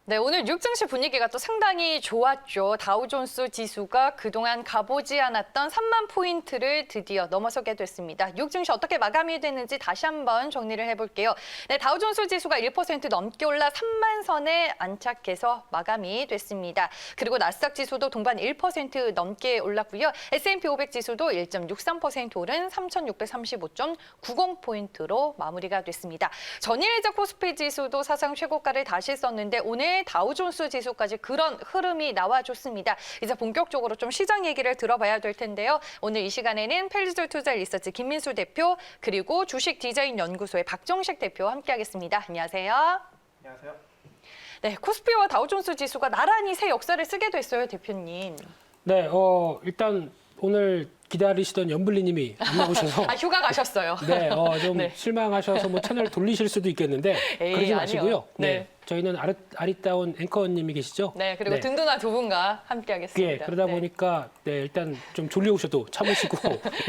네, 오늘 뉴욕 증시 분위기가 또 상당히 좋았죠. 다우존스 지수가 그동안 가보지 않았던 3만 포인트를 드디어 넘어서게 됐습니다. 뉴욕 증시 어떻게 마감이 됐는지 다시 한번 정리를 해볼게요. 네, 다우존스 지수가 1% 넘게 올라 3만 선에 안착해서 마감이 됐습니다. 그리고 나스닥 지수도 동반 1% 넘게 올랐고요. S&P 500 지수도 1.63% 오른 3,635.90포인트로 마무리가 됐습니다. 전일자 코스피 지수도 사상 최고가를 다시 썼는데 오늘 다우존스 지수까지 그런 흐름이 나와줬습니다. 이제 본격적으로 좀 시장 얘기를 들어봐야 될 텐데요. 오늘 이 시간에는 펠리절 투자 리서치 김민수 대표 그리고 주식 디자인 연구소의 박정식 대표 함께하겠습니다. 안녕하세요. 안녕하세요. 네, 코스피와 다우존스 지수가 나란히 새 역사를 쓰게 됐어요, 대표님. 네, 일단 오늘 기다리시던 연블리님이 안 나오셔서 휴가 가셨어요. 네, 좀 네. 실망하셔서 뭐 채널 돌리실 수도 있겠는데 에이, 그러지 아니요. 마시고요. 네. 저희는 아리따운 앵커님이 계시죠? 네, 그리고 든든한 두 분과 함께하겠습니다. 예, 그러다 보니까 일단 좀 졸려오셔도 참으시고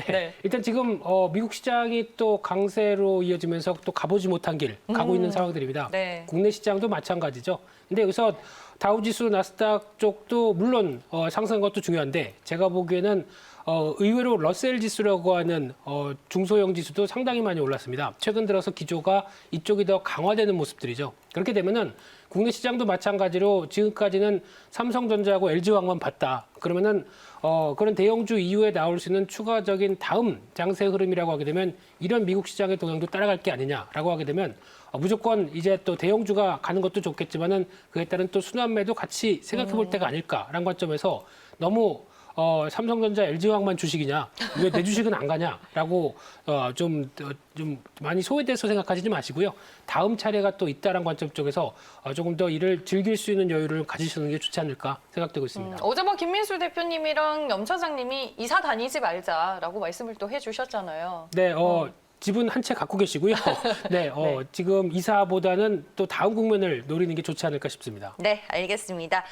네. 일단 지금 미국 시장이 또 강세로 이어지면서 또 가보지 못한 길 가고 있는 상황들입니다. 네. 국내 시장도 마찬가지죠. 근데 여기서 다우지수, 나스닥 쪽도 물론 상승한 것도 중요한데 제가 보기에는 의외로 러셀 지수라고 하는 중소형 지수도 상당히 많이 올랐습니다. 최근 들어서 기조가 이쪽이 더 강화되는 모습들이죠. 그렇게 되면은 국내 시장도 마찬가지로 지금까지는 삼성전자하고 LG화학만 봤다. 그러면은 그런 대형주 이후에 나올 수 있는 추가적인 다음 장세 흐름이라고 하게 되면 이런 미국 시장의 동향도 따라갈 게 아니냐라고 하게 되면 무조건 이제 또 대형주가 가는 것도 좋겠지만은 그에 따른 또 순환매도 같이 생각해 볼 때가 아닐까라는 관점에서 너무 삼성전자, LG화학만 주식이냐? 왜 내 주식은 안 가냐?라고 좀 많이 소외돼서 생각하지 마시고요. 다음 차례가 또 있다는 관점 쪽에서 조금 더 이를 즐길 수 있는 여유를 가지시는 게 좋지 않을까 생각되고 있습니다. 어제 뭐 김민수 대표님이랑 염 차장님이 이사 다니지 말자라고 말씀을 또 해주셨잖아요. 네, 집은 한 채 갖고 계시고요. 네, 네. 지금 이사보다는 또 다음 국면을 노리는 게 좋지 않을까 싶습니다. 네, 알겠습니다.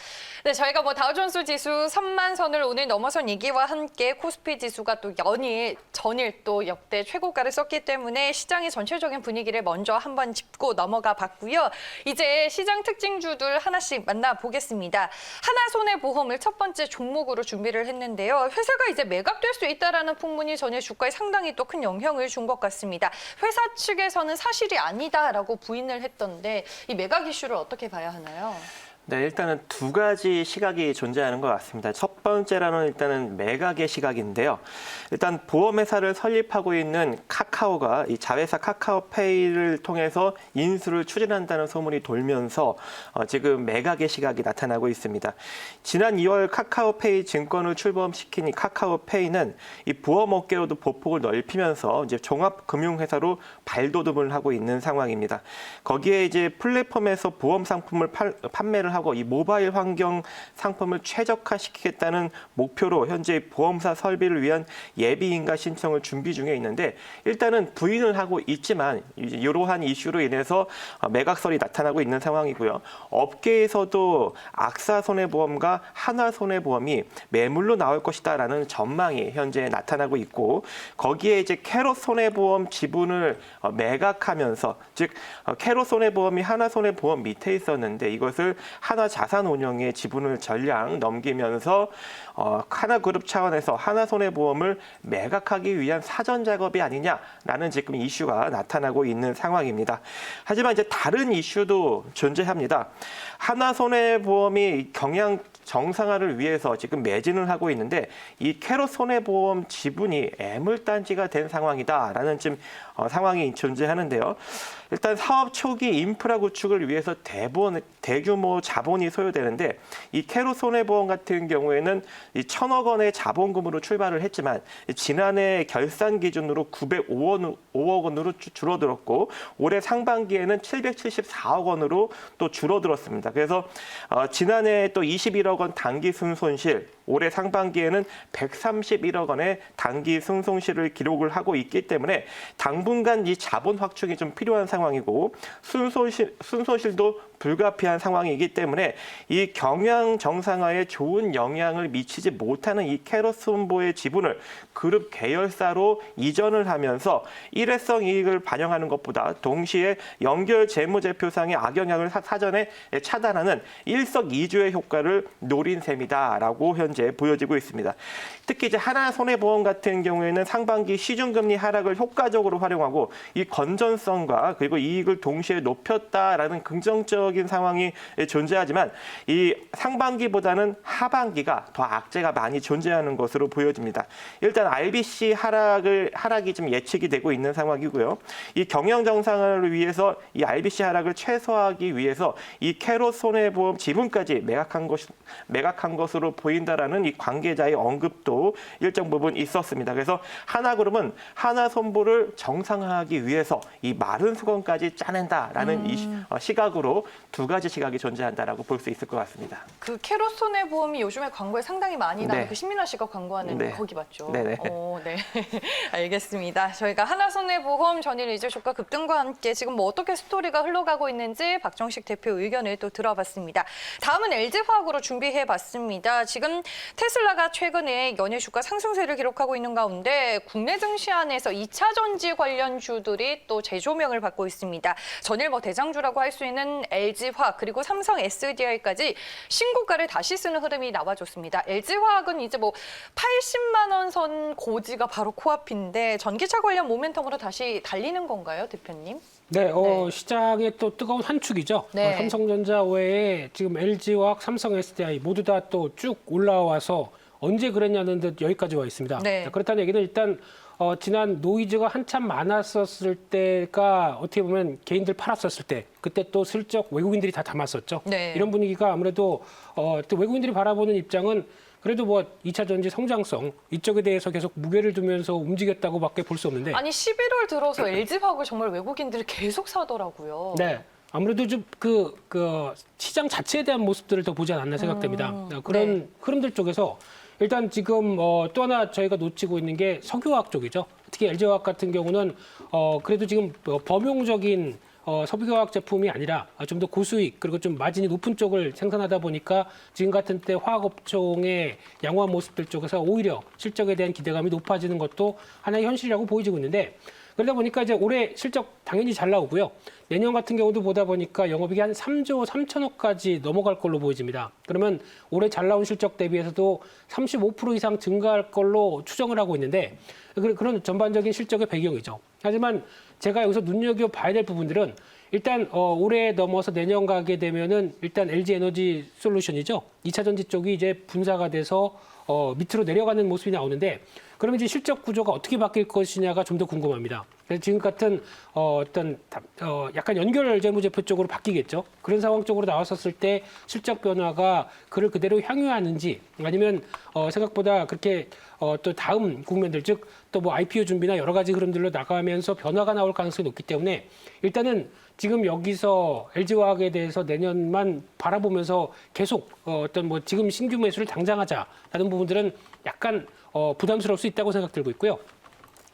네, 저희가 뭐 다우존스 지수 3만 선을 오늘 넘어선 얘기와 함께 코스피 지수가 또 전일 또 역대 최고가를 썼기 때문에 시장의 전체적인 분위기를 먼저 한번 짚고 넘어가 봤고요. 이제 시장 특징주들 하나씩 만나보겠습니다. 하나손해보험을 첫 번째 종목으로 준비를 했는데요. 회사가 이제 매각될 수 있다라는 풍문이 전일 주가에 상당히 또 큰 영향을 준 것 같습니다. 회사 측에서는 사실이 아니다라고 부인을 했던데 이 매각 이슈를 어떻게 봐야 하나요? 네, 일단은 두 가지 시각이 존재하는 것 같습니다. 첫 번째로는 일단은 매각의 시각인데요. 일단 보험회사를 설립하고 있는 카카오가 이 자회사 카카오페이를 통해서 인수를 추진한다는 소문이 돌면서 지금 매각의 시각이 나타나고 있습니다. 지난 2월 카카오페이 증권을 출범시킨 이 카카오페이는 이 보험업계로도 보폭을 넓히면서 이제 종합금융회사로 발돋움을 하고 있는 상황입니다. 거기에 이제 플랫폼에서 보험 상품을 판매를 하고 이 모바일 환경 상품을 최적화시키겠다는 목표로 현재 보험사 설비를 위한 예비인가 신청을 준비 중에 있는데 일단은 부인을 하고 있지만 이러한 이슈로 인해서 매각설이 나타나고 있는 상황이고요. 업계에서도 악사손해보험과 하나손해보험이 매물로 나올 것이다라는 전망이 현재 나타나고 있고 거기에 이제 캐롯손해보험 지분을 매각하면서 즉 캐롯손해보험이 하나손해보험 밑에 있었는데 이것을 하나자산운용의 지분을 전량 넘기면서 하나그룹 차원에서 하나손해보험을 매각하기 위한 사전 작업이 아니냐라는 지금 이슈가 나타나고 있는 상황입니다. 하지만 이제 다른 이슈도 존재합니다. 하나손해보험이 경영 정상화를 위해서 지금 매진을 하고 있는데 이 캐롯 손해보험 지분이 애물단지가 된 상황이다라는 지금 상황이 존재하는데요. 일단 사업 초기 인프라 구축을 위해서 대규모 자본이 소요되는데 이 캐롯 손해보험 같은 경우에는 이 1,000억 원의 자본금으로 출발을 했지만 지난해 결산 기준으로 905억 원으로 줄어들었고 올해 상반기에는 774억 원으로 또 줄어들었습니다. 그래서 지난해 또 21억 원 단기 순손실 올해 상반기에는 131억 원의 단기 순손실을 기록을 하고 있기 때문에 당분간 이 자본 확충이 좀 필요한 상황이고 순손실도 불가피한 상황이기 때문에 이 경영 정상화에 좋은 영향을 미치지 못하는 이 캐롯손보의 지분을 그룹 계열사로 이전을 하면서 일회성 이익을 반영하는 것보다 동시에 연결 재무제표상의 악영향을 사전에 차단하는 일석이조의 효과를 노린 셈이다라고 현재 보여지고 있습니다. 특히 이제 하나손해보험 같은 경우에는 상반기 시중금리 하락을 효과적으로 활용하고 이 건전성과 그리고 이익을 동시에 높였다라는 긍정적인 상황이 존재하지만 이 상반기보다는 하반기가 더 악재가 많이 존재하는 것으로 보여집니다. 일단 RBC 하락이 좀 예측이 되고 있는 상황이고요. 이 경영 정상화를 위해서 이 RBC 하락을 최소화하기 위해서 이 캐롯 손해보험 지분까지 매각한 것으로 보인다라는 이 관계자의 언급도 일정 부분 있었습니다. 그래서 하나그룹은 하나손보를 정상화하기 위해서 이 마른 수건까지 짜낸다라는 이 시각으로 두 가지 시각이 존재한다라고 볼 수 있을 것 같습니다. 그 캐롯 손해보험이 요즘에 광고에 상당히 많이 나오는 네. 그 신민아 씨가 광고하는 네. 거기 맞죠? 네네. 네. 알겠습니다. 저희가 하나손해보험 전일 이제 주가 급등과 함께 지금 뭐 어떻게 스토리가 흘러가고 있는지 박정식 대표 의견을 또 들어봤습니다. 다음은 LG화학으로 준비해봤습니다. 지금 테슬라가 최근에 연일 주가 상승세를 기록하고 있는 가운데 국내 증시 안에서 2차 전지 관련주들이 또 재조명을 받고 있습니다. 전일 뭐 대장주라고 할 수 있는 LG화학 그리고 삼성 SDI까지 신고가를 다시 쓰는 흐름이 나와줬습니다. LG화학은 이제 뭐 80만 원 선 고지가 바로 코앞인데 전기차 관련 모멘텀으로 다시 달리는 건가요, 대표님? 네, 시장의 또 뜨거운 한 축이죠. 네. 삼성전자 외에 지금 LG화학, 삼성 SDI 모두 다 또 쭉 올라와서 언제 그랬냐는 듯 여기까지 와 있습니다. 네. 자, 그렇다는 얘기는 일단 지난 노이즈가 한참 많았었을 때가 어떻게 보면 개인들 팔았었을 때 그때 또 슬쩍 외국인들이 다 담았었죠. 네. 이런 분위기가 아무래도 또 외국인들이 바라보는 입장은 그래도 뭐 2차 전지 성장성 이쪽에 대해서 계속 무게를 두면서 움직였다고밖에 볼 수 없는데 아니 11월 들어서 LG화학을 정말 외국인들이 계속 사더라고요. 네. 아무래도 좀 그 시장 자체에 대한 모습들을 더 보지 않았나 생각됩니다. 그런 네. 흐름들 쪽에서 일단 지금 또 하나 저희가 놓치고 있는 게 석유화학 쪽이죠. 특히 LG화학 같은 경우는 그래도 지금 범용적인 석유화학 제품이 아니라 좀 더 고수익 그리고 좀 마진이 높은 쪽을 생산하다 보니까 지금 같은 때 화학업종의 양호한 모습들 쪽에서 오히려 실적에 대한 기대감이 높아지는 것도 하나의 현실이라고 보여지고 있는데 그러다 보니까 이제 올해 실적 당연히 잘 나오고요. 내년 같은 경우도 보다 보니까 영업이익이 한 3조 3천억까지 넘어갈 걸로 보여집니다. 그러면 올해 잘 나온 실적 대비해서도 35% 이상 증가할 걸로 추정을 하고 있는데 그런 전반적인 실적의 배경이죠. 하지만 제가 여기서 눈여겨봐야 될 부분들은 일단 올해 넘어서 내년 가게 되면은 일단 LG 에너지 솔루션이죠. 2차 전지 쪽이 이제 분사가 돼서 밑으로 내려가는 모습이 나오는데 그러면 이제 실적 구조가 어떻게 바뀔 것이냐가 좀 더 궁금합니다. 그래서 지금 같은 약간 연결 재무제표 쪽으로 바뀌겠죠. 그런 상황 쪽으로 나왔었을 때 실적 변화가 그를 그대로 향유하는지 아니면 생각보다 그렇게 또 다음 국면들 즉 또 뭐 IPO 준비나 여러 가지 흐름들로 나가면서 변화가 나올 가능성이 높기 때문에 일단은 지금 여기서 LG화학에 대해서 내년만 바라보면서 계속 어떤 뭐 지금 신규 매수를 당장하자라는 부분들은 약간 부담스러울 수 있다고 생각 들고 있고요.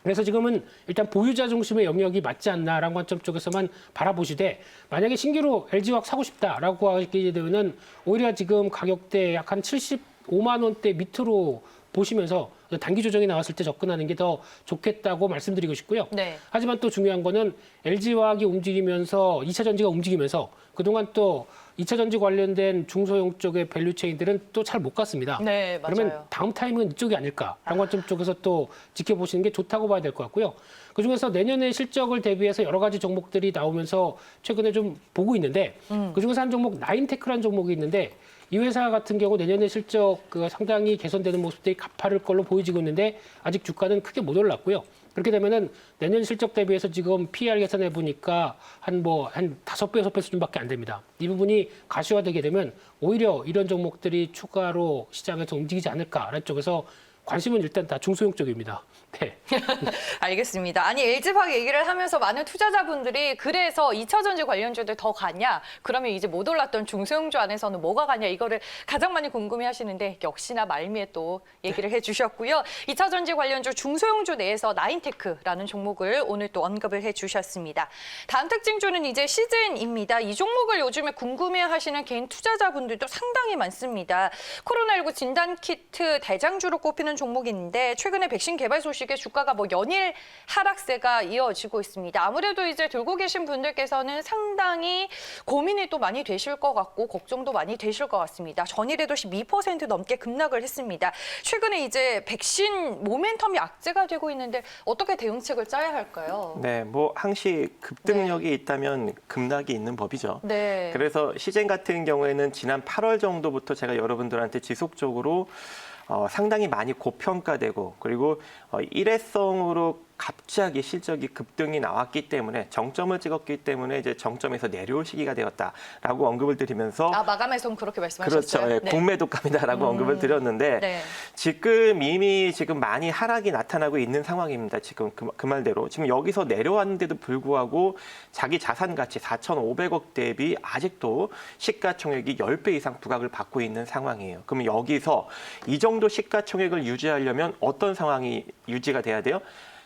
그래서 지금은 일단 보유자 중심의 영역이 맞지 않나라는 관점 쪽에서만 바라보시되 만약에 신규로 LG화학 사고 싶다라고 하게 되면은 오히려 지금 가격대 약 한 75만 원대 밑으로 보시면서 단기 조정이 나왔을 때 접근하는 게 더 좋겠다고 말씀드리고 싶고요. 네. 하지만 또 중요한 거는 LG화학이 움직이면서 2차 전지가 움직이면서 그동안 또 2차 전지 관련된 중소형 쪽의 밸류체인들은 또 잘 못 갔습니다. 네, 맞아요. 그러면 다음 타이밍은 이쪽이 아닐까라는 관점 쪽에서 또 지켜보시는 게 좋다고 봐야 될 것 같고요. 그중에서 내년에 실적을 대비해서 여러 가지 종목들이 나오면서 최근에 좀 보고 있는데 그중에서 한 종목 나인테크라는 종목이 있는데 이 회사 같은 경우 내년에 실적 상당히 개선되는 모습들이 가파를 걸로 보여지고 있는데 아직 주가는 크게 못 올랐고요. 그렇게 되면은 내년 실적 대비해서 지금 PER 계산해 보니까 한 5배, 6배 수준밖에 안 됩니다. 이 부분이 가시화되게 되면 오히려 이런 종목들이 추가로 시장에서 움직이지 않을까라는 쪽에서 관심은 일단 다 중소형 쪽입니다. 네. 알겠습니다. 아니 LG화학 얘기를 하면서 많은 투자자분들이 그래서 2차전지 관련주들 더 가냐? 그러면 이제 못 올랐던 중소형주 안에서는 뭐가 가냐? 이거를 가장 많이 궁금해하시는데 역시나 말미에 또 얘기를 해주셨고요. 2차전지 관련주 중소형주 내에서 나인테크라는 종목을 오늘 또 언급을 해주셨습니다. 다음 특징주는 이제 시즌입니다. 이 종목을 요즘에 궁금해하시는 개인 투자자분들도 상당히 많습니다. 코로나19 진단키트 대장주로 꼽히는 종목인데 최근에 백신 개발 소식에 주가가 뭐 연일 하락세가 이어지고 있습니다. 아무래도 이제 들고 계신 분들께서는 상당히 고민이 또 많이 되실 것 같고 걱정도 많이 되실 것 같습니다. 전일에도 12% 넘게 급락을 했습니다. 최근에 이제 백신 모멘텀이 악재가 되고 있는데 어떻게 대응책을 짜야 할까요? 네, 뭐 항시 급등력이 있다면 급락이 있는 법이죠. 네. 그래서 시젠 같은 경우에는 지난 8월 정도부터 제가 여러분들한테 지속적으로 상당히 많이 고평가되고 그리고 일회성으로 갑자기 실적이 급등이 나왔기 때문에 정점을 찍었기 때문에 이제 정점에서 내려올 시기가 되었다라고 언급을 드리면서 마감에서는 그렇게 말씀하셨어요. 그렇죠. 예, 공매도감이다라고 언급을 드렸는데 네. 지금 이미 지금 많이 하락이 나타나고 있는 상황입니다. 지금 그 말대로 지금 여기서 내려왔는데도 불구하고 자기 자산 가치 4,500억 대비 아직도 시가총액이 10배 이상 부각을 받고 있는 상황이에요. 그럼 여기서 이 정도 시가총액을 유지하려면 어떤 상황이 유지가 돼야 돼요?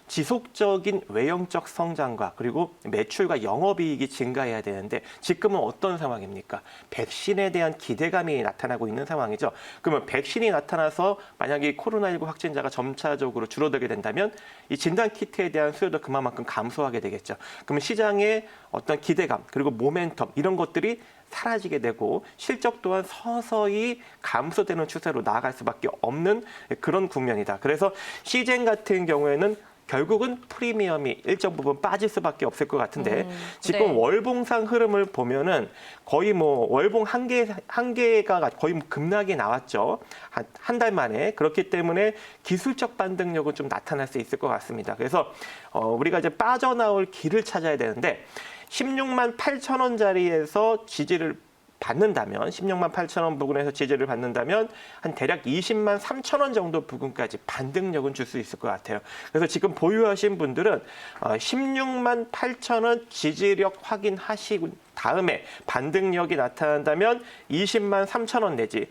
지속적인 외형적 성장과 그리고 매출과 영업이익이 증가해야 되는데 지금은 어떤 상황입니까? 백신에 대한 기대감이 나타나고 있는 상황이죠. 그러면 백신이 나타나서 만약에 코로나19 확진자가 점차적으로 줄어들게 된다면 이 진단키트에 대한 수요도 그만큼 감소하게 되겠죠. 그러면 시장의 어떤 기대감 그리고 모멘텀 이런 것들이 사라지게 되고 실적 또한 서서히 감소되는 추세로 나아갈 수밖에 없는 그런 국면이다. 그래서 시젠 같은 경우에는 결국은 프리미엄이 일정 부분 빠질 수밖에 없을 것 같은데 지금 네. 월봉상 흐름을 보면은 거의 뭐 월봉 한 개가 거의 급락이 나왔죠. 한 달 만에. 그렇기 때문에 기술적 반등력은 좀 나타날 수 있을 것 같습니다. 그래서 우리가 이제 빠져나올 길을 찾아야 되는데 16만 8천 원짜리에서 지지를 받는다면 16만 8천 원 부근에서 지지를 받는다면 한 대략 20만 3천 원 정도 부근까지 반등력은 줄 수 있을 것 같아요. 그래서 지금 보유하신 분들은 16만 8천 원 지지력 확인하시고 다음에 반등력이 나타난다면 20만 3천 원 내지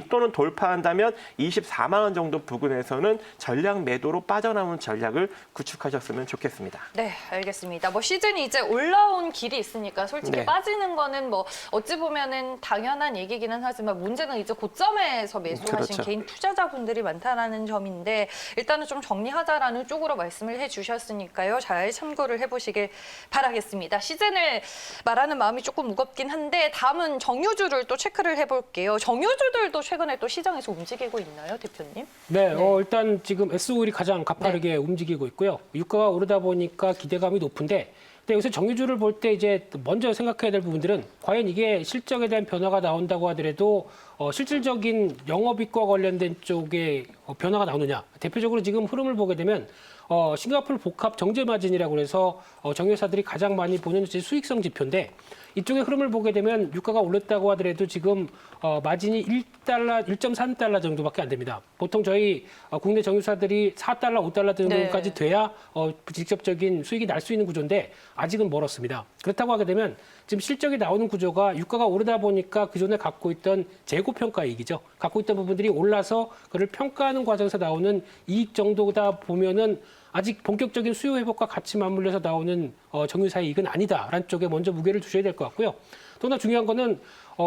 또는 돌파한다면 24만 원 정도 부근에서는 전략 매도로 빠져나오는 전략을 구축하셨으면 좋겠습니다. 네, 알겠습니다. 뭐 시즌이 이제 올라온 길이 있으니까 솔직히 네. 빠지는 거는 뭐 어찌 보면은 당연한 얘기기는 하지만 문제는 이제 고점에서 매수하신 그렇죠. 개인 투자자분들이 많다라는 점인데 일단은 좀 정리하자라는 쪽으로 말씀을 해주셨으니까요. 잘 참고를 해보시길 바라겠습니다. 시즌을 말하는 마음이 조금 무겁긴 한데 다음은 정유주를 또 체크를 해볼게요. 정유주들도 최근에 또 시장에서 움직이고 있나요, 대표님? 네, 일단 지금 S-오일이 가장 가파르게 움직이고 있고요. 유가가 오르다 보니까 기대감이 높은데, 근데 여기서 정유주를 볼 때 이제 먼저 생각해야 될 부분들은 과연 이게 실적에 대한 변화가 나온다고 하더라도 실질적인 영업이익과 관련된 쪽에 변화가 나오느냐. 대표적으로 지금 흐름을 보게 되면 싱가포르 복합 정제 마진이라고 해서 정유사들이 가장 많이 보는 수익성 지표인데 이쪽의 흐름을 보게 되면 유가가 올랐다고 하더라도 지금 마진이 1.3달러 정도밖에 안 됩니다. 보통 저희 국내 정유사들이 4달러, 5달러 정도까지 돼야 직접적인 수익이 날 수 있는 구조인데 아직은 멀었습니다. 그렇다고 하게 되면 지금 실적이 나오는 구조가 유가가 오르다 보니까 그전에 갖고 있던 재고평가 이익이죠. 갖고 있던 부분들이 올라서 그를 평가하는 과정에서 나오는 이익 정도다 보면은 아직 본격적인 수요 회복과 같이 맞물려서 나오는 정유사의 이익은 아니다라는 쪽에 먼저 무게를 두셔야 될 것 같고요. 또 하나 중요한 거는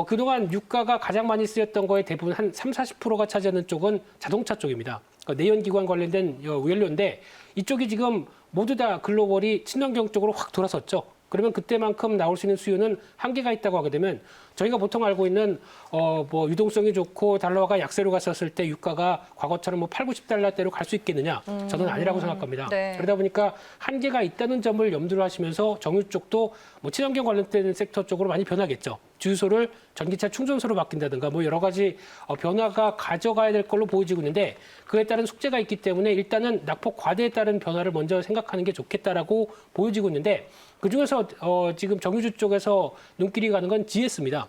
그동안 유가가 가장 많이 쓰였던 거에 대부분 한 30-40%가 차지하는 쪽은 자동차 쪽입니다. 그러니까 내연기관 관련된 연료인데 이쪽이 지금 모두 다 글로벌이 친환경 쪽으로 확 돌아섰죠. 그러면 그때만큼 나올 수 있는 수요는 한계가 있다고 하게 되면 저희가 보통 알고 있는 뭐 유동성이 좋고 달러가 약세로 갔었을 때 유가가 과거처럼 뭐 80-90달러대로 갈 수 있겠느냐? 저는 아니라고 생각합니다. 네. 그러다 보니까 한계가 있다는 점을 염두를 하시면서 정유 쪽도 뭐 친환경 관련된 섹터 쪽으로 많이 변하겠죠. 주유소를 전기차 충전소로 바뀐다든가 뭐 여러 가지 변화가 가져가야 될 걸로 보여지고 있는데 그에 따른 숙제가 있기 때문에 일단은 낙폭 과대에 따른 변화를 먼저 생각하는 게 좋겠다라고 보여지고 있는데 그중에서 지금 정유주 쪽에서 눈길이 가는 건 GS입니다.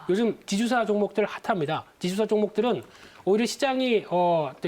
요즘 지주사 종목들 핫합니다. 지주사 종목들은 오히려 시장이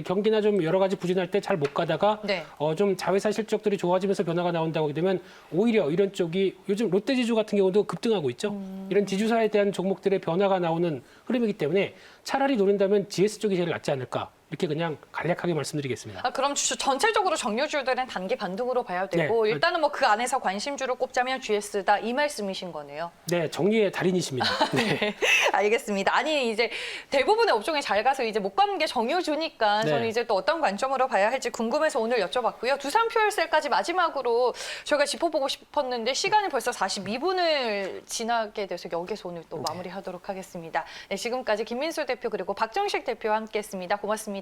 경기나 좀 여러 가지 부진할 때 잘 못 가다가 네. 좀 자회사 실적들이 좋아지면서 변화가 나온다고 하게 되면 오히려 이런 쪽이 요즘 롯데지주 같은 경우도 급등하고 있죠. 이런 지주사에 대한 종목들의 변화가 나오는 흐름이기 때문에 차라리 노린다면 GS 쪽이 제일 낫지 않을까. 이렇게 그냥 간략하게 말씀드리겠습니다. 그럼 전체적으로 정유주들은 단기 반등으로 봐야 되고 네. 일단은 뭐 그 안에서 관심주를 꼽자면 GS다 이 말씀이신 거네요. 네, 정리의 달인이십니다. 네. 네, 알겠습니다. 아니 이제 대부분의 업종이 잘 가서 이제 못 가는 게 정유주니까 네. 저는 이제 또 어떤 관점으로 봐야 할지 궁금해서 오늘 여쭤봤고요. 두산 퓨얼셀까지 마지막으로 저희가 짚어보고 싶었는데 시간이 벌써 42분을 지나게 돼서 여기서 오늘 또 마무리하도록 하겠습니다. 네, 지금까지 김민수 대표 그리고 박정식 대표와 함께했습니다. 고맙습니다.